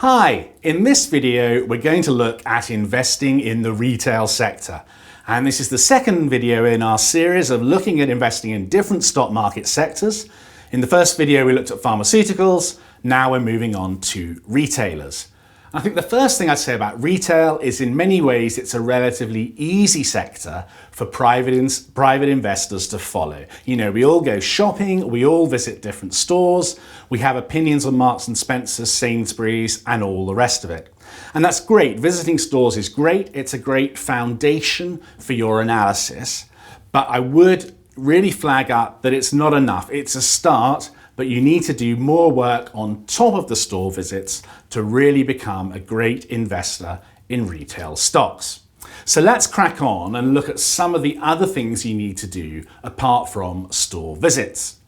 Hi, in this video we're going to look at investing in the retail sector. And this is the second video in our series of looking at investing in different stock market sectors. In the first video we looked at pharmaceuticals, now we're moving on to retailers. I think the first thing I'd say about retail is in many ways it's a relatively easy sector for private investors to follow. You know, we all go shopping, we all visit different stores, we have opinions on Marks and Spencer's, Sainsbury's and all the rest of it. And that's great. Visiting stores is great. It's a great foundation for your analysis. But I would really flag up that it's not enough. It's a start, but you need to do more work on top of the store visits to really become a great investor in retail stocks. So let's crack on and look at some of the other things you need to do apart from store visits.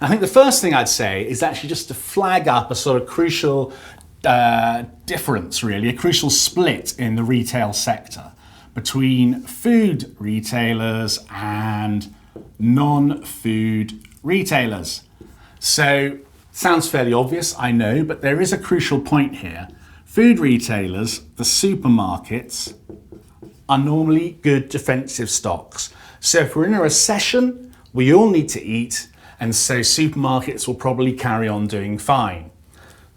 I think the first thing I'd say is actually just to flag up a sort of crucial difference, really, a crucial split in the retail sector between food retailers and non-food retailers. So, sounds fairly obvious, I know, but there is a crucial point here. Food retailers, the supermarkets, are normally good defensive stocks. So if we're in a recession, we all need to eat, and so supermarkets will probably carry on doing fine.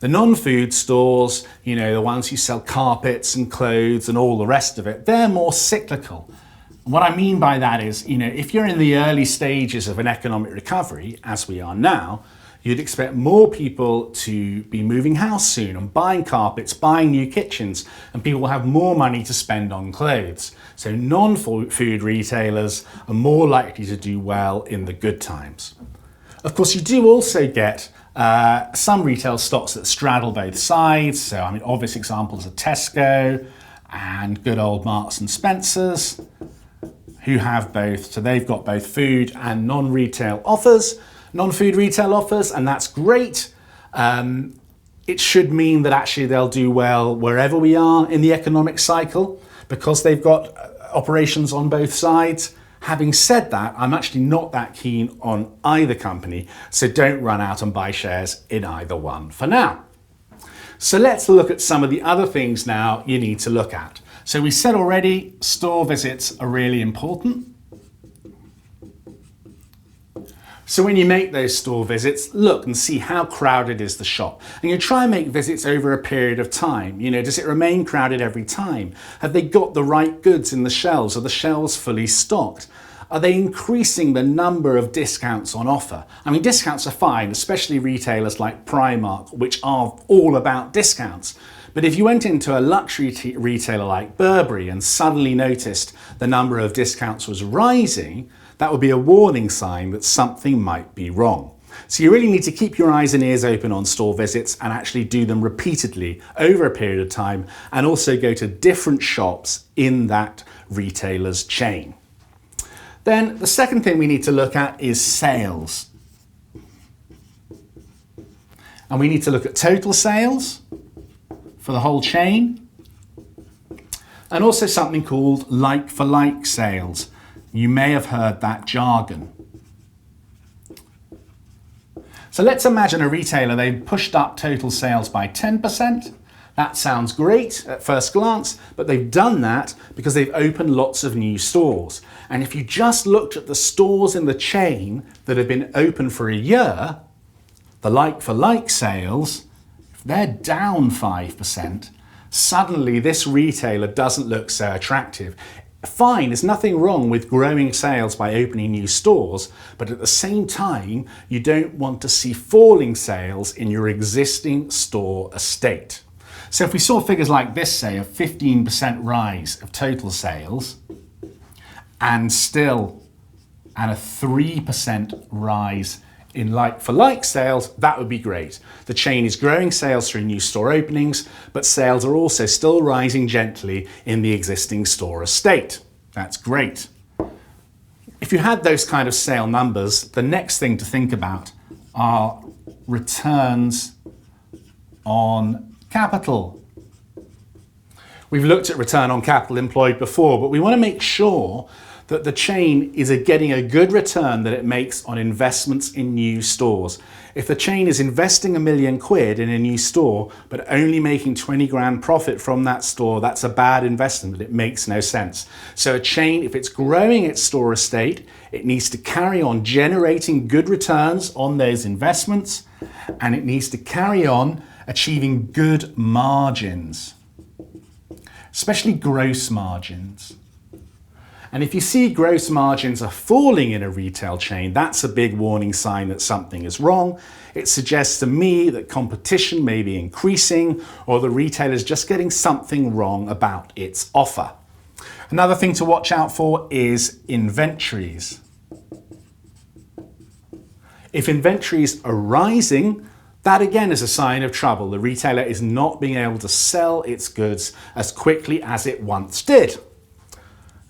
The non-food stores, you know, the ones who sell carpets and clothes and all the rest of it, they're more cyclical. What I mean by that is, you know, if you're in the early stages of an economic recovery, as we are now, you'd expect more people to be moving house soon and buying carpets, buying new kitchens, and people will have more money to spend on clothes. So non-food retailers are more likely to do well in the good times. Of course, you do also get some retail stocks that straddle both sides. So, I mean, obvious examples are Tesco and good old Marks and Spencer's, who have both. So they've got both food and non-food retail offers, and that's great. It should mean that actually they'll do well wherever we are in the economic cycle because they've got operations on both sides. Having said that, I'm actually not that keen on either company, so don't run out and buy shares in either one for now. So let's look at some of the other things now you need to look at. So we said already, store visits are really important. So when you make those store visits, look and see how crowded is the shop. And you try and make visits over a period of time. You know, does it remain crowded every time? Have they got the right goods in the shelves? Are the shelves fully stocked? Are they increasing the number of discounts on offer? I mean, discounts are fine, especially retailers like Primark, which are all about discounts. But if you went into a luxury retailer like Burberry and suddenly noticed the number of discounts was rising, that would be a warning sign that something might be wrong. So you really need to keep your eyes and ears open on store visits and actually do them repeatedly over a period of time, and also go to different shops in that retailer's chain. Then the second thing we need to look at is sales. And we need to look at total sales for the whole chain, and also something called like-for-like sales. You may have heard that jargon. So let's imagine a retailer, they've pushed up total sales by 10%. That sounds great at first glance, but they've done that because they've opened lots of new stores. And if you just looked at the stores in the chain that have been open for a year, the like-for-like sales, if they're down 5%, suddenly this retailer doesn't look so attractive. Fine, there's nothing wrong with growing sales by opening new stores, but at the same time, you don't want to see falling sales in your existing store estate. So if we saw figures like this, say, a 15% rise of total sales, and still at a 3% rise in like-for-like sales, that would be great. The chain is growing sales through new store openings, but sales are also still rising gently in the existing store estate. That's great. If you had those kind of sale numbers, the next thing to think about are returns on capital. We've looked at return on capital employed before, but we want to make sure that the chain is getting a good return that it makes on investments in new stores. If the chain is investing £1 million in a new store, but only making 20 grand profit from that store, that's a bad investment. It makes no sense. So a chain, if it's growing its store estate, it needs to carry on generating good returns on those investments, and it needs to carry on achieving good margins, especially gross margins. And if you see gross margins are falling in a retail chain, that's a big warning sign that something is wrong. It suggests to me that competition may be increasing, or the retailer is just getting something wrong about its offer. Another thing to watch out for is inventories. If inventories are rising, that again is a sign of trouble. The retailer is not being able to sell its goods as quickly as it once did.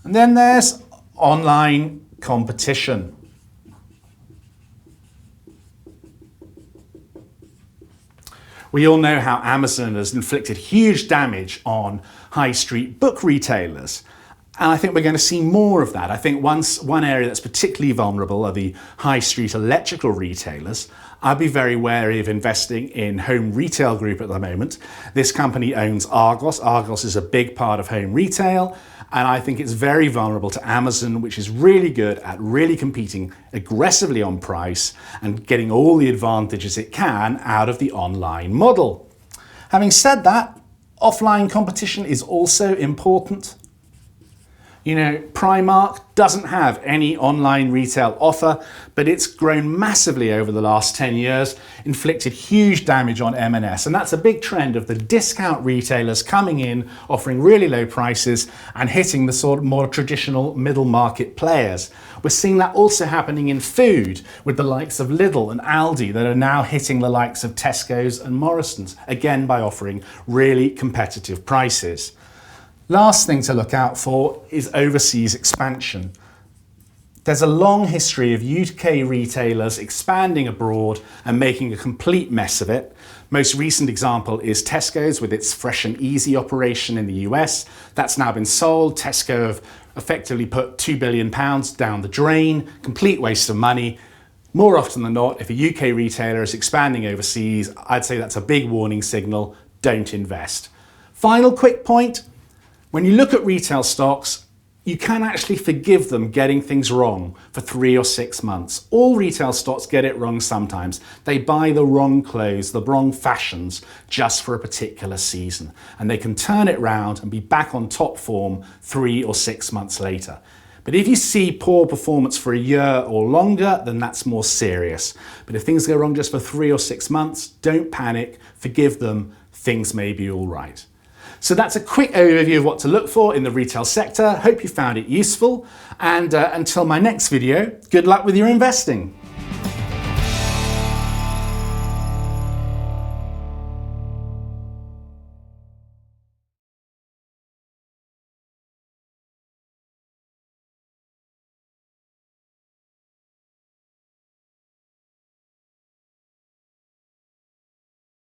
And then there's online competition. We all know how Amazon has inflicted huge damage on high street book retailers. And I think we're going to see more of that. I think one area that's particularly vulnerable are the high street electrical retailers. I'd be very wary of investing in Home Retail Group at the moment. This company owns Argos. Argos is a big part of home retail. And I think it's very vulnerable to Amazon, which is really good at really competing aggressively on price and getting all the advantages it can out of the online model. Having said that, offline competition is also important. You know, Primark doesn't have any online retail offer, but it's grown massively over the last 10 years, inflicted huge damage on M&S. And that's a big trend of the discount retailers coming in, offering really low prices and hitting the sort of more traditional middle market players. We're seeing that also happening in food with the likes of Lidl and Aldi that are now hitting the likes of Tesco's and Morrison's, again by offering really competitive prices. Last thing to look out for is overseas expansion. There's a long history of UK retailers expanding abroad and making a complete mess of it. Most recent example is Tesco's with its Fresh and Easy operation in the US. That's now been sold. Tesco have effectively put £2 billion down the drain, complete waste of money. More often than not, if a UK retailer is expanding overseas, I'd say that's a big warning signal. Don't invest. Final quick point. When you look at retail stocks, you can actually forgive them getting things wrong for 3 or 6 months. All retail stocks get it wrong sometimes. They buy the wrong clothes, the wrong fashions, just for a particular season. And they can turn it round and be back on top form 3 or 6 months later. But if you see poor performance for a year or longer, then that's more serious. But if things go wrong just for 3 or 6 months, don't panic, forgive them, things may be all right. So that's a quick overview of what to look for in the retail sector. Hope you found it useful. And until my next video, good luck with your investing.